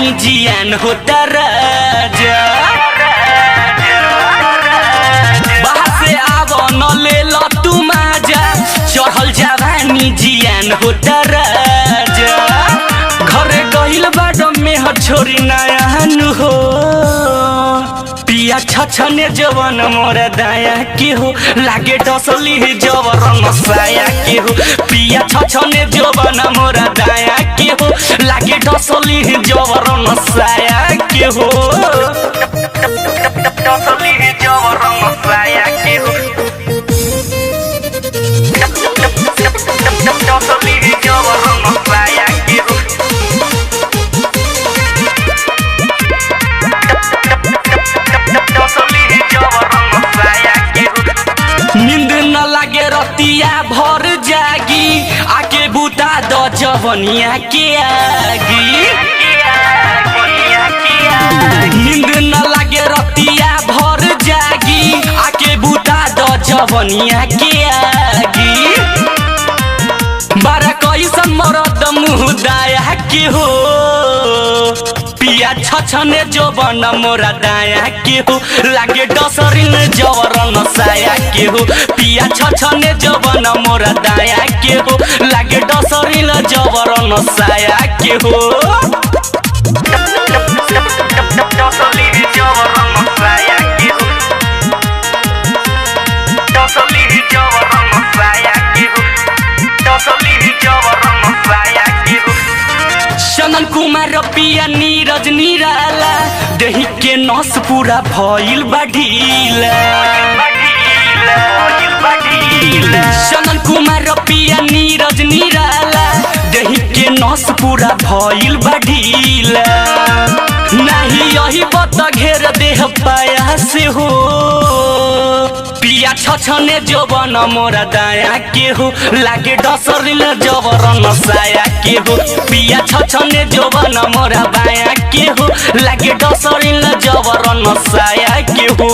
जवानी जियान होता राजा बाहर से आव न ले लो तू माजा चढ़ल जवानी जियान होता राजा घरे गइल बाडो में ह छोरी नयान हो पिया छछने जवन मोरा दाया के हो लागे डसली जवर नसाया के हो पिया छछने जवन मोरा दाया के हो लागे डसली जवर नसाया के हो डसली जवर नसाया के हो डसली जवर नसाया के हो नींद न लागे रतिया भर जागी आके बुता द जवनिया के आगी नींद न लागे रतिया भर जागी आके बुता द जवनिया के आगी बारा कैसन मरद मुँह दाया के हो पिया छछने जवन मोरा दाया के हो लागे डसरिन जवर नसाया के हो पिया छछने जवन मोरा दाया के हो लागे डसरिन जवर नसाया के हो डसली जवर नसाया के हो डसली जवर नसाया के हो डसली जवर नसाया के हो चंदन कुमार पिया नीरज निराला देही के नस पूरा भइल बढ़ीला चंदन कुमार पिया नीरज निराला देही के नस पूरा भइल बढ़ीला नहीं यही बत घेर देह पाया से हो पिया छछने जवन मोरा दाया के हो लागे डसरिल जवर नसाया के हो पिया छछने जवन मोरा बाया के हो लागे डसरिल जवर नसाया के हो।